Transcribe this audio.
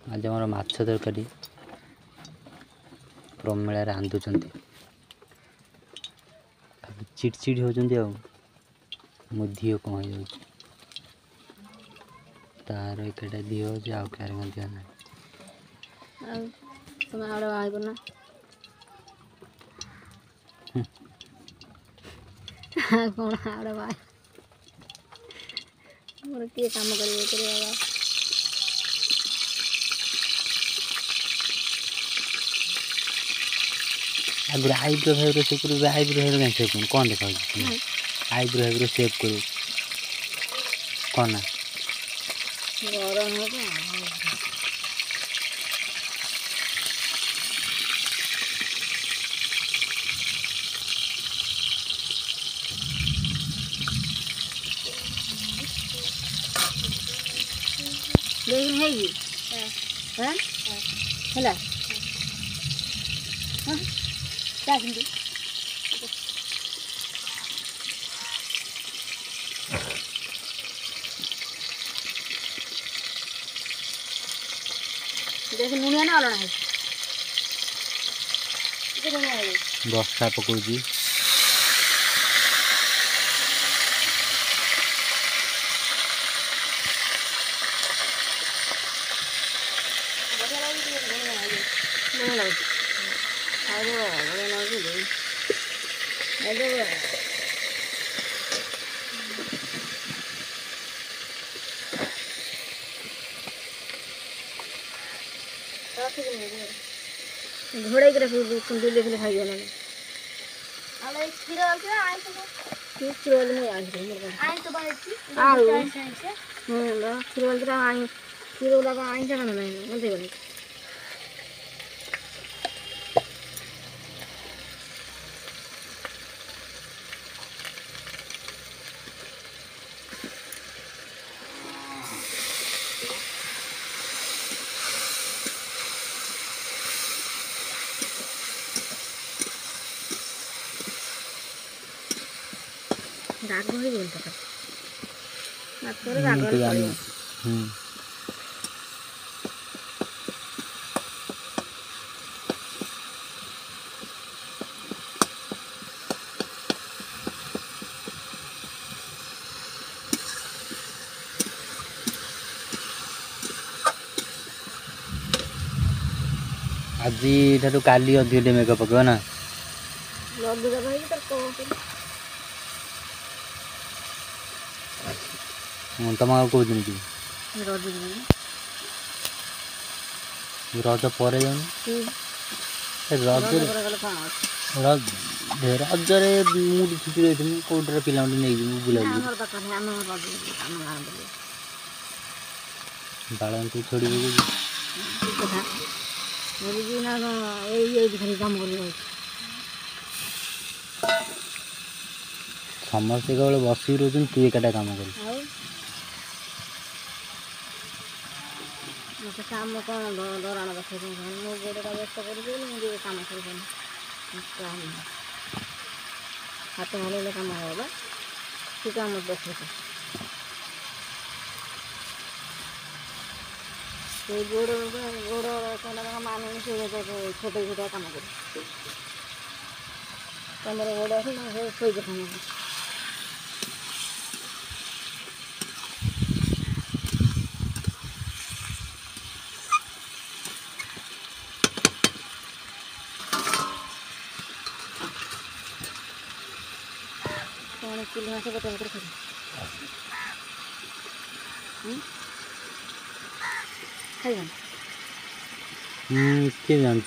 आज आम माछ तरकारी प्रमेला रांधुंट चिड़चिड़ होती मो धी कौन हो तार एक दी हो क्या ना कौन आड़े भाई मोर किए काम कर आगुरी आईब्रो फाइब्रो सेव कर आईब्रो फाइब्रो क्या सेव कर कौन देखा आईब्रो फाइब्रो सेव कर कौन ना गरम हो देखिन है हाँ है हाँ क्या सुनती देख मुनिया ना अलना है बस्ता पकाऊ घोड़े के कुंडी देखले खाई जाना अरे खीर आलते आई तो खीर वाले नहीं आई तो बाइक आलू हां खीर वाले आई खीर वाला आई जाना नहीं बोलते बोले राग ही बोलता था मात्र राग आज काली अधिक मेघ पकड़ ना तुम कौ दिन की रज पर रजरे मुझे छुट्टी रही कौटे पिला नहीं बुला बाल छोड़ समस्ते केवल बस रोज तू एकटा काम कर काम कौन दौरान बस मो गोड़ा व्यस्त कर काम कर हाथ हल्ले काम होगा तू काम बस गोड़ गोड़ मान छोटे छोटे काम कर कमर गोड़ खोई काम कौन किलो मास बता कर खाई के जान